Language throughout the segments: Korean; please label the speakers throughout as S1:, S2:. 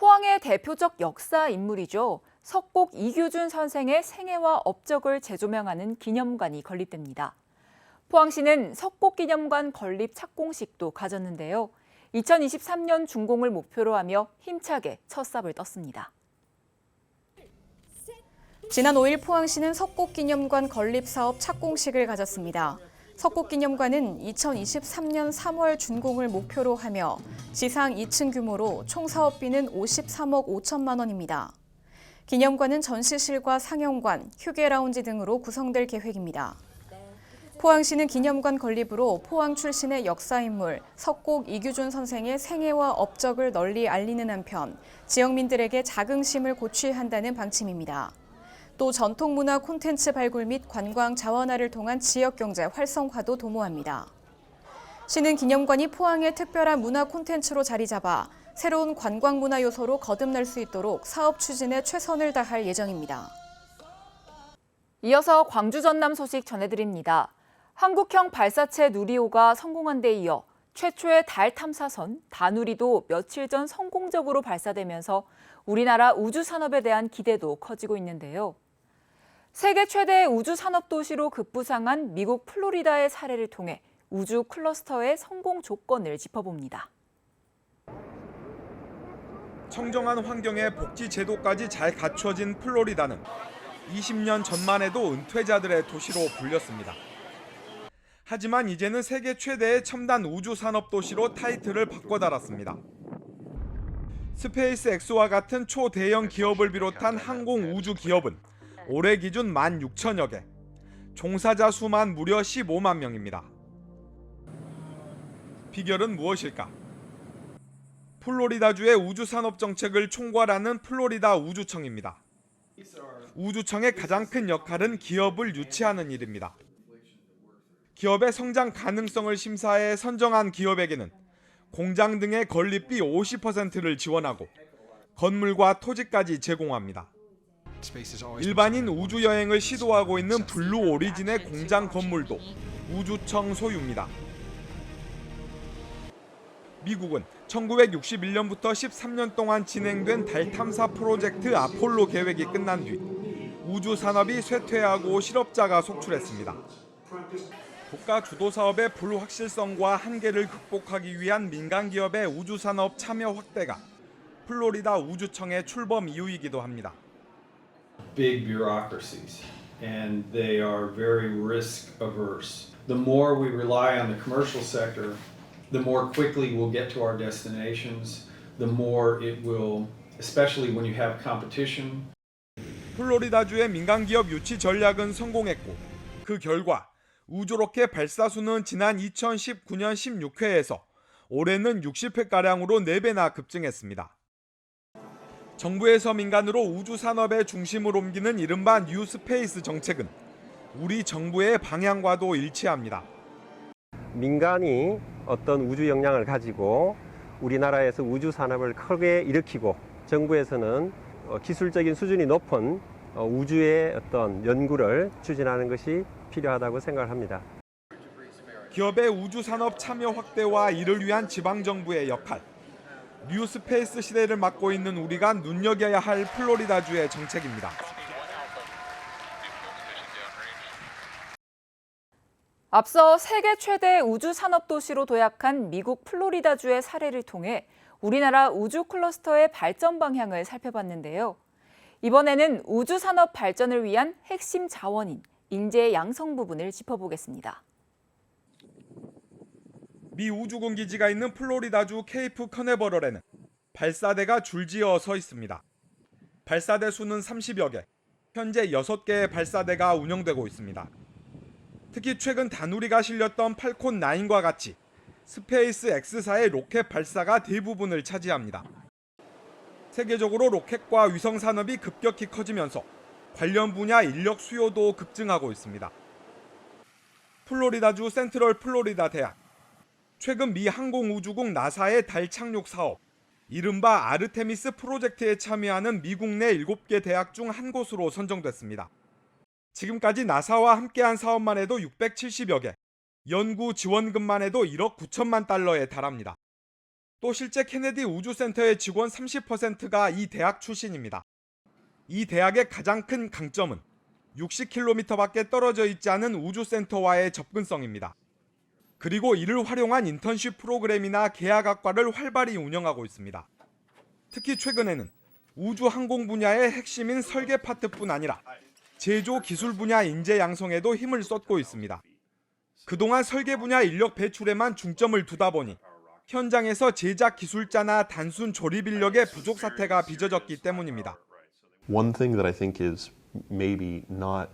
S1: 포항의 대표적 역사 인물이죠. 석곡 이규준 선생의 생애와 업적을 재조명하는 기념관이 건립됩니다. 포항시는 석곡기념관 건립 착공식도 가졌는데요. 2023년 준공을 목표로 하며 힘차게 첫 삽을 떴습니다.
S2: 지난 5일 포항시는 석곡기념관 건립 사업 착공식을 가졌습니다. 석곡기념관은 2023년 3월 준공을 목표로 하며 지상 2층 규모로 총 사업비는 53억 5천만 원입니다. 기념관은 전시실과 상영관, 휴게 라운지 등으로 구성될 계획입니다. 포항시는 기념관 건립으로 포항 출신의 역사인물 석곡 이규준 선생의 생애와 업적을 널리 알리는 한편 지역민들에게 자긍심을 고취한다는 방침입니다. 또 전통문화 콘텐츠 발굴 및 관광 자원화를 통한 지역경제 활성화도 도모합니다. 시는 기념관이 포항의 특별한 문화 콘텐츠로 자리 잡아 새로운 관광문화 요소로 거듭날 수 있도록 사업 추진에 최선을 다할 예정입니다.
S1: 이어서 광주 전남 소식 전해드립니다. 한국형 발사체 누리호가 성공한 데 이어 최초의 달 탐사선 다누리도 며칠 전 성공적으로 발사되면서 우리나라 우주산업에 대한 기대도 커지고 있는데요. 세계 최대의 우주산업도시로 급부상한 미국 플로리다의 사례를 통해 우주 클러스터의 성공 조건을 짚어봅니다.
S3: 청정한 환경에 복지 제도까지 잘 갖춰진 플로리다는 20년 전만 해도 은퇴자들의 도시로 불렸습니다. 하지만 이제는 세계 최대의 첨단 우주산업도시로 타이틀을 바꿔달았습니다. 스페이스 X와 같은 초대형 기업을 비롯한 항공 우주 기업은 올해 기준 16,000여 개, 종사자 수만 무려 15만 명입니다. 비결은 무엇일까? 플로리다주의 우주산업 정책을 총괄하는 플로리다 우주청입니다. 우주청의 가장 큰 역할은 기업을 유치하는 일입니다. 기업의 성장 가능성을 심사해 선정한 기업에게는 공장 등의 건립비 50%를 지원하고 건물과 토지까지 제공합니다. 일반인 우주여행을 시도하고 있는 블루 오리진의 공장 건물도 우주청 소유입니다. 미국은 1961년부터 13년 동안 진행된 달 탐사 프로젝트 아폴로 계획이 끝난 뒤 우주 산업이 쇠퇴하고 실업자가 속출했습니다. 국가 주도 사업의 불확실성과 한계를 극복하기 위한 민간 기업의 우주 산업 참여 확대가 플로리다 우주청의 출범 이유이기도 합니다.
S4: Big bureaucracies, and they are very risk averse. The more we rely on the commercial sector, the more quickly we'll get to our destinations, the more it will, especially when you have competition.
S3: 플로리다주의 민간 기업 유치 전략은 성공했고 그 결과 우주 로켓 발사수는 지난 2019년 16회에서 올해는 60회가량으로 4배나 급증했습니다. 정부에서 민간으로 우주 산업의 중심을 옮기는 이른바 뉴스페이스 정책은 우리 정부의 방향과도 일치합니다.
S5: 민간이 어떤 우주 역량을 가지고 우리나라에서 우주 산업을 크게 일으키고 정부에서는 기술적인 수준이 높은 우주의 어떤 연구를 추진하는 것이 필요하다고 생각합니다.
S3: 기업의 우주 산업 참여 확대와 이를 위한 지방 정부의 역할, 뉴스페이스 시대를 맞고 있는 우리가 눈여겨야 할 플로리다주의 정책입니다.
S1: 앞서 세계 최대 우주 산업 도시로 도약한 미국 플로리다주의 사례를 통해 우리나라 우주 클러스터의 발전 방향을 살펴봤는데요. 이번에는 우주 산업 발전을 위한 핵심 자원인 인재 양성 부분을 짚어보겠습니다.
S3: 미 우주군 기지가 있는 플로리다주 케이프 커네버럴에는 발사대가 줄지어 서 있습니다. 발사대 수는 30여 개, 현재 6개의 발사대가 운영되고 있습니다. 특히 최근 다누리가 실렸던 팔콘 9과 같이 스페이스 X사의 로켓 발사가 대부분을 차지합니다. 세계적으로 로켓과 위성 산업이 급격히 커지면서 관련 분야 인력 수요도 급증하고 있습니다. 플로리다주 센트럴 플로리다 대학, 최근 미 항공우주국 나사의 달 착륙 사업, 이른바 아르테미스 프로젝트에 참여하는 미국 내 7개 대학 중 한 곳으로 선정됐습니다. 지금까지 나사와 함께한 사업만 해도 670여 개, 연구 지원금만 해도 1억 9천만 달러에 달합니다. 또 실제 케네디 우주센터의 직원 30%가 이 대학 출신입니다. 이 대학의 가장 큰 강점은 60km밖에 떨어져 있지 않은 우주센터와의 접근성입니다. 그리고 이를 활용한 인턴십 프로그램이나 계약학과를 활발히 운영하고 있습니다. 특히 최근에는 우주 항공 분야의 핵심인 설계 파트뿐 아니라 제조 기술 분야 인재 양성에도 힘을 쏟고 있습니다. 그동안 설계 분야 인력 배출에만 중점을 두다 보니 현장에서 제작 기술자나 단순 조립 인력의 부족 사태가 빚어졌기 때문입니다.
S6: One thing that I think is maybe not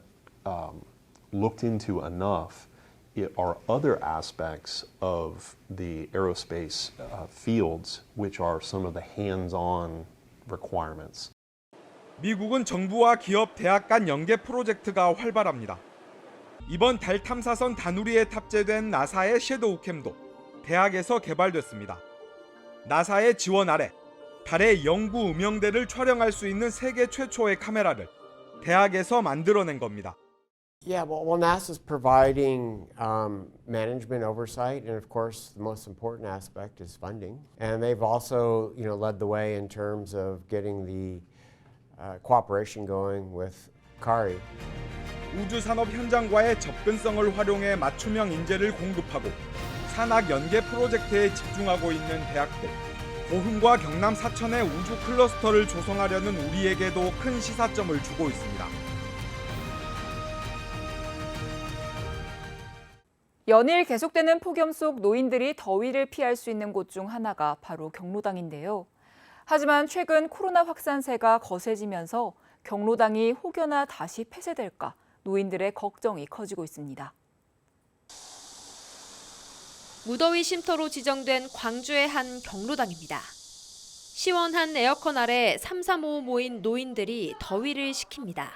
S6: looked into enough are other aspects of the aerospace fields, which are some of the hands-on requirements.
S3: 미국은 정부와 기업, 대학 간 연계 프로젝트가 활발합니다. 이번 달 탐사선 다누리에 탑재된 나사의 섀도우 캠도 대학에서 개발됐습니다. 나사의 지원 아래 달의 영구 음영대를 촬영할 수 있는 세계 최초의 카메라를 대학에서 만들어낸 겁니다.
S7: Yeah, well, NASA's providing management oversight, and of course, the most important aspect is funding. And they've also, led the way in terms of getting the cooperation going with CARI.
S3: 우주산업 현장과의 접근성을 활용해 맞춤형 인재를 공급하고 산학 연계 프로젝트에 집중하고 있는 대학들. 고흥과 경남 사천의 우주 클러스터를 조성하려는 우리에게도 큰 시사점을 주고 있습니다.
S1: 연일 계속되는 폭염 속 노인들이 더위를 피할 수 있는 곳 중 하나가 바로 경로당인데요. 하지만 최근 코로나 확산세가 거세지면서 경로당이 혹여나 다시 폐쇄될까 노인들의 걱정이 커지고 있습니다.
S8: 무더위 쉼터로 지정된 광주의 한 경로당입니다. 시원한 에어컨 아래 삼삼오오 모인 노인들이 더위를 식힙니다.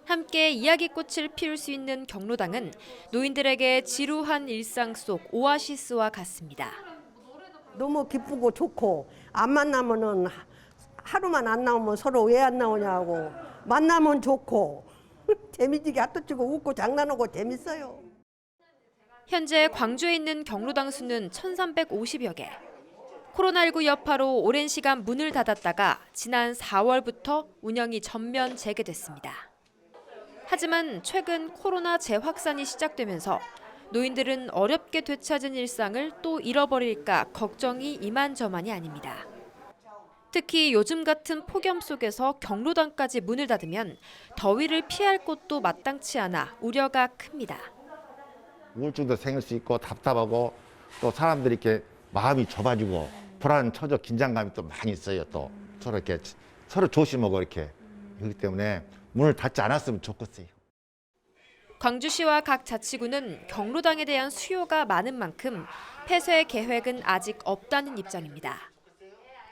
S8: 함께 이야기꽃을 피울 수 있는 경로당은 노인들에게 지루한 일상 속 오아시스와 같습니다.
S9: 너무 기쁘고 좋고 안 만나면은 하루만 안 나오면 서로 왜 안 나오냐고 만나면 좋고 재미지게 핫도치고 웃고 장난하고 재밌어요.
S8: 현재 광주에 있는 경로당 수는 1,350여 개. 코로나19 여파로 오랜 시간 문을 닫았다가 지난 4월부터 운영이 전면 재개됐습니다. 하지만 최근 코로나 재확산이 시작되면서 노인들은 어렵게 되찾은 일상을 또 잃어버릴까 걱정이 이만저만이 아닙니다. 특히 요즘 같은 폭염 속에서 경로당까지 문을 닫으면 더위를 피할 곳도 마땅치 않아 우려가 큽니다.
S10: 우울증도 생길 수 있고 답답하고 또 사람들이 이렇게 마음이 좁아지고 불안, 처져, 긴장감이 또 많이 있어요. 또 서로 이렇게 서로 조심하고 이렇게 그렇기 때문에 문을 닫지 않았으면 좋겠어요.
S8: 광주시와 각 자치구는 경로당에 대한 수요가 많은 만큼 폐쇄 계획은 아직 없다는 입장입니다.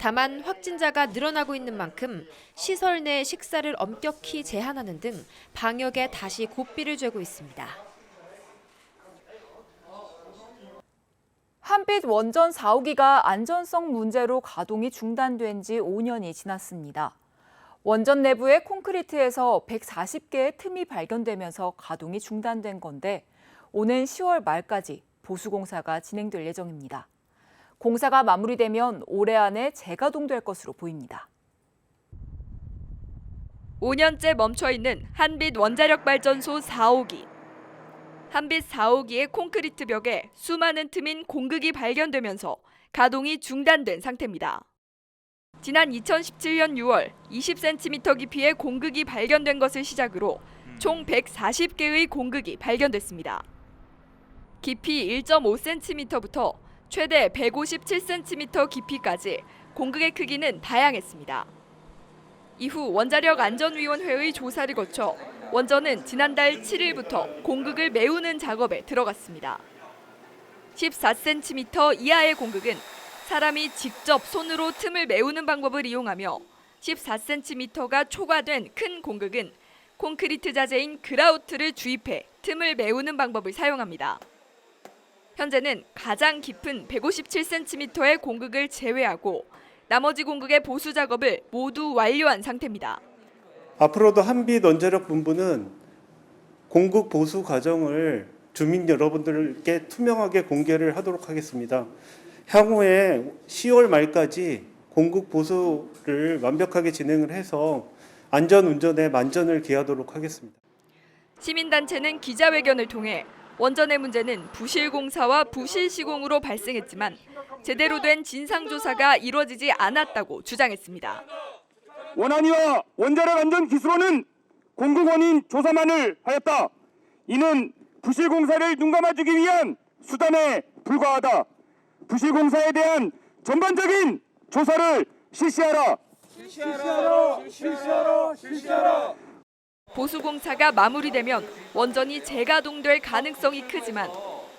S8: 다만 확진자가 늘어나고 있는 만큼 시설 내 식사를 엄격히 제한하는 등 방역에 다시 고삐를 쥐고 있습니다.
S1: 한빛 원전 4호기가 안전성 문제로 가동이 중단된 지 5년이 지났습니다. 원전 내부의 콘크리트에서 140개의 틈이 발견되면서 가동이 중단된 건데 오는 10월 말까지 보수공사가 진행될 예정입니다. 공사가 마무리되면 올해 안에 재가동될 것으로 보입니다.
S11: 5년째 멈춰있는 한빛 원자력발전소 4호기. 한빛 4호기의 콘크리트 벽에 수많은 틈인 공극이 발견되면서 가동이 중단된 상태입니다. 지난 2017년 6월 20cm 깊이의 공극이 발견된 것을 시작으로 총 140개의 공극이 발견됐습니다. 깊이 1.5cm부터 최대 157cm 깊이까지 공극의 크기는 다양했습니다. 이후 원자력안전위원회의 조사를 거쳐 원전은 지난달 7일부터 공극을 메우는 작업에 들어갔습니다. 14cm 이하의 공극은 사람이 직접 손으로 틈을 메우는 방법을 이용하며 14cm가 초과된 큰 공극은 콘크리트 자재인 그라우트를 주입해 틈을 메우는 방법을 사용합니다. 현재는 가장 깊은 157cm의 공극을 제외하고 나머지 공극의 보수 작업을 모두 완료한 상태입니다.
S12: 앞으로도 한빛 원자력 본부는 공극 보수 과정을 주민 여러분들께 투명하게 공개를 하도록 하겠습니다. 향후에 10월 말까지 공급 보수를 완벽하게 진행을 해서 안전운전에 만전을 기하도록 하겠습니다.
S11: 시민단체는 기자회견을 통해 원전의 문제는 부실공사와 부실시공으로 발생했지만 제대로 된 진상조사가 이루어지지 않았다고 주장했습니다.
S13: 원안위와 원자력 안전 기술원은 공급 원인 조사만을 하였다. 이는 부실공사를 눈감아주기 위한 수단에 불과하다. 부실공사에 대한 전반적인 조사를 실시하라.
S11: 보수공사가 마무리되면 원전이 재가동될 가능성이 크지만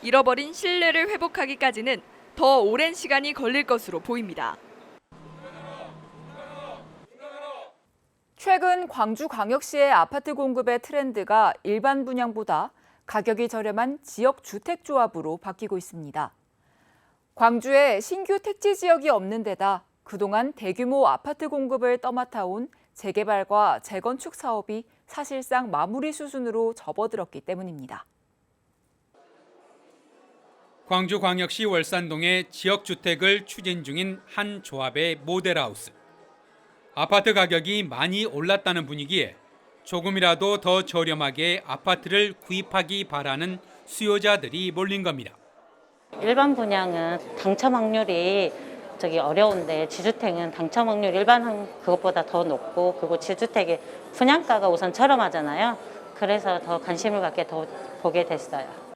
S11: 잃어버린 신뢰를 회복하기까지는 더 오랜 시간이 걸릴 것으로 보입니다.
S1: 최근 광주광역시의 아파트 공급의 트렌드가 일반 분양보다 가격이 저렴한 지역 주택조합으로 바뀌고 있습니다. 광주에 신규 택지 지역이 없는 데다 그동안 대규모 아파트 공급을 떠맡아온 재개발과 재건축 사업이 사실상 마무리 수준으로 접어들었기 때문입니다.
S14: 광주광역시 월산동에 지역주택을 추진 중인 한 조합의 모델하우스. 아파트 가격이 많이 올랐다는 분위기에 조금이라도 더 저렴하게 아파트를 구입하기 바라는 수요자들이 몰린 겁니다.
S15: 일반 분양은 당첨 확률이 어려운데 지주택은 당첨 확률 일반 그것보다 더 높고 그리고 지주택의 분양가가 우선 저렴하잖아요. 그래서 더 관심을 갖게 더 보게 됐어요.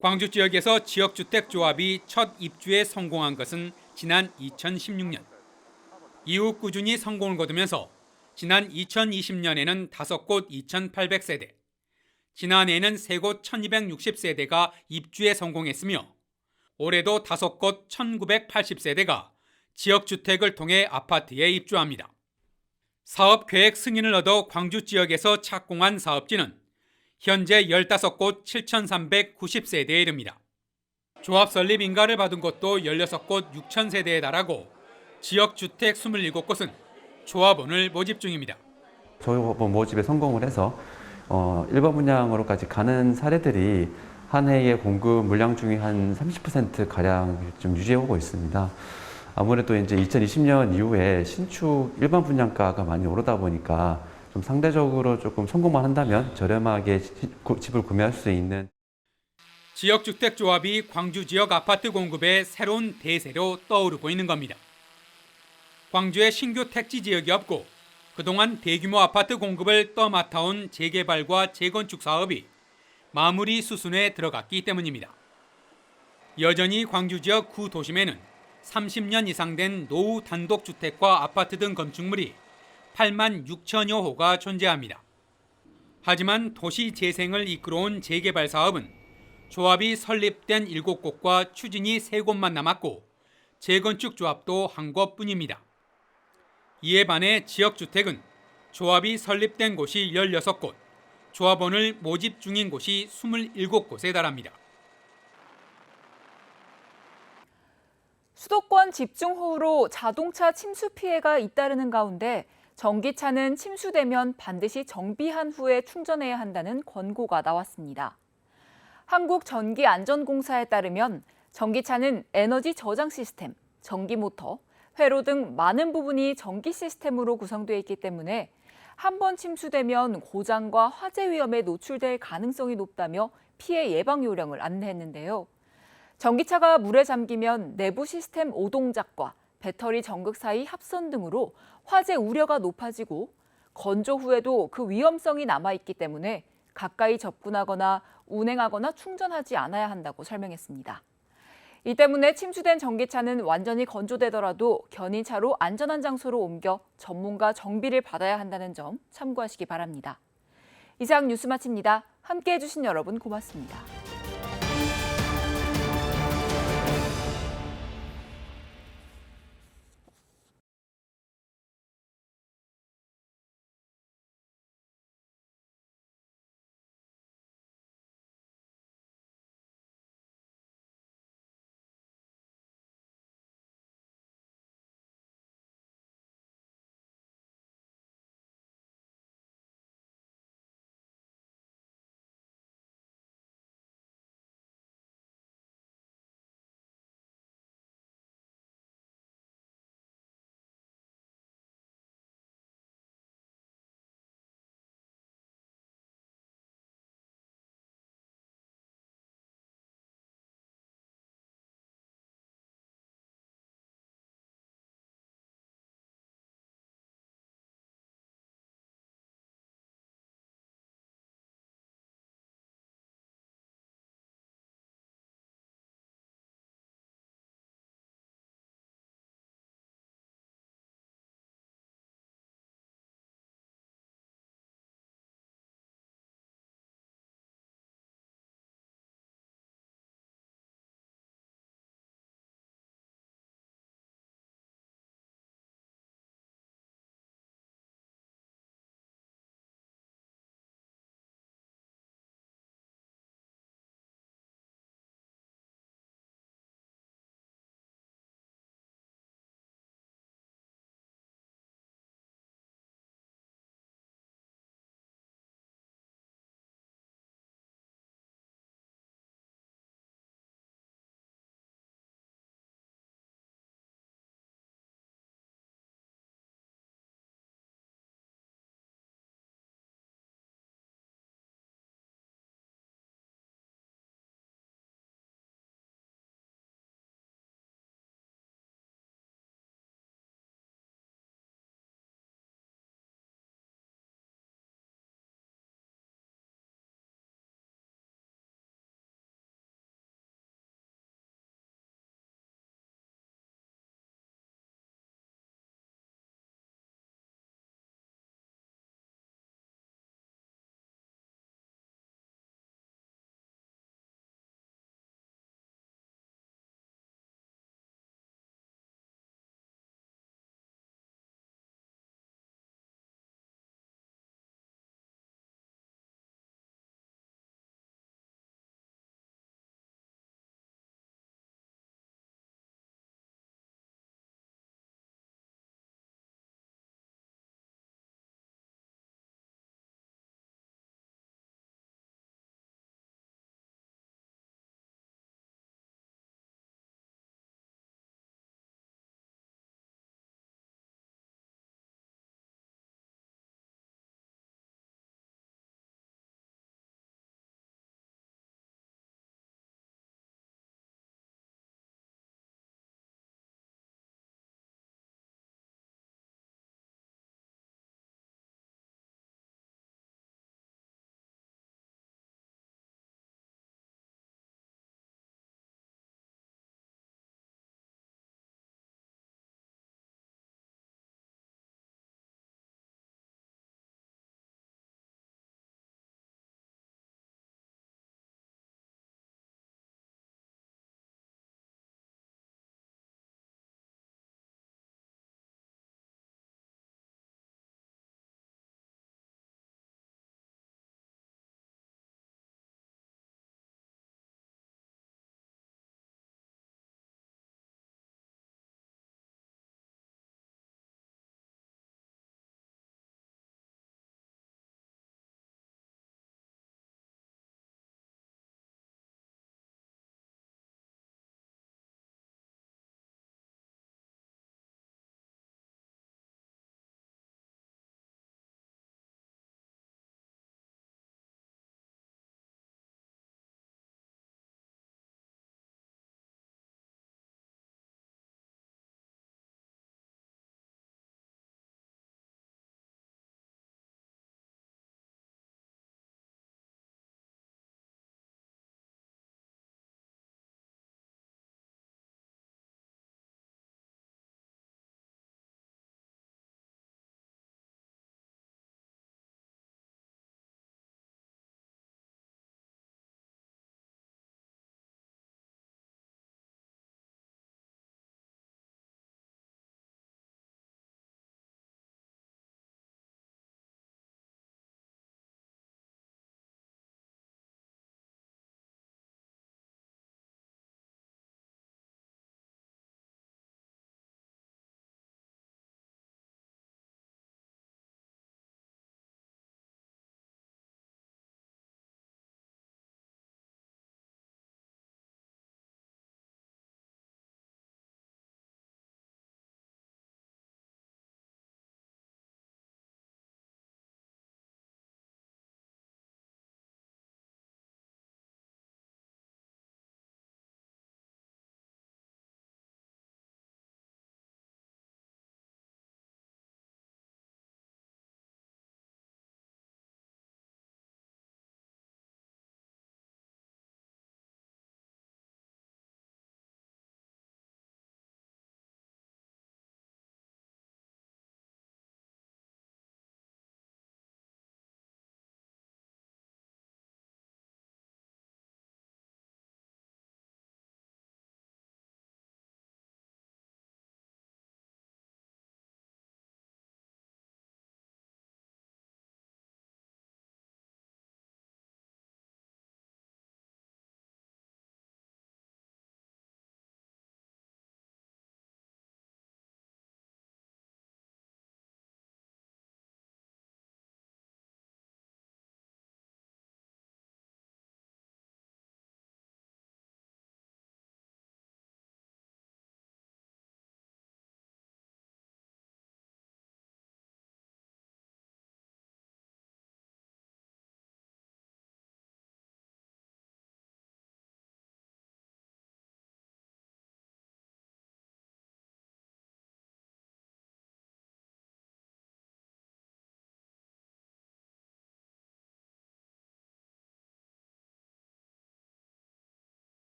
S14: 광주 지역에서 지역주택 조합이 첫 입주에 성공한 것은 지난 2016년. 이후 꾸준히 성공을 거두면서 지난 2020년에는 5곳 2,800세대, 지난해에는 3곳 1,260세대가 입주에 성공했으며 올해도 5곳 1,980세대가 지역주택을 통해 아파트에 입주합니다. 사업계획 승인을 얻어 광주 지역에서 착공한 사업지는 현재 15곳 7,390세대에 이릅니다. 조합 설립 인가를 받은 곳도 16곳 6,000세대에 달하고 지역주택 27곳은 조합원을 모집 중입니다.
S16: 조합원 모집에 성공을 해서 일반 분양으로까지 가는 사례들이 한 해의 공급 물량 중에 한 30% 좀 유지해오고 있습니다. 아무래도 이제 2020년 이후에 신축 일반 분양가가 많이 오르다 보니까 좀 상대적으로 조금 성공만 한다면 저렴하게 집을 구매할 수 있는
S14: 지역주택조합이 광주 지역 아파트 공급의 새로운 대세로 떠오르고 있는 겁니다. 광주에 신규 택지 지역이 없고 그동안 대규모 아파트 공급을 떠맡아온 재개발과 재건축 사업이 마무리 수순에 들어갔기 때문입니다. 여전히 광주 지역 구도심에는 30년 이상 된 노후 단독주택과 아파트 등 건축물이 8만 6천여 호가 존재합니다. 하지만 도시 재생을 이끌어온 재개발 사업은 조합이 설립된 7곳과 추진이 3곳만 남았고 재건축 조합도 한 곳뿐입니다. 이에 반해 지역주택은 조합이 설립된 곳이 16곳, 조합원을 모집 중인 곳이 27곳에 달합니다.
S1: 수도권 집중호우로 자동차 침수 피해가 잇따르는 가운데 전기차는 침수되면 반드시 정비한 후에 충전해야 한다는 권고가 나왔습니다. 한국전기안전공사에 따르면 전기차는 에너지 저장 시스템, 전기 모터, 회로 등 많은 부분이 전기 시스템으로 구성되어 있기 때문에 한 번 침수되면 고장과 화재 위험에 노출될 가능성이 높다며 피해 예방 요령을 안내했는데요. 전기차가 물에 잠기면 내부 시스템 오동작과 배터리 전극 사이 합선 등으로 화재 우려가 높아지고 건조 후에도 그 위험성이 남아있기 때문에 가까이 접근하거나 운행하거나 충전하지 않아야 한다고 설명했습니다. 이 때문에 침수된 전기차는 완전히 건조되더라도 견인차로 안전한 장소로 옮겨 전문가 정비를 받아야 한다는 점 참고하시기 바랍니다. 이상 뉴스 마칩니다. 함께해 주신 여러분 고맙습니다.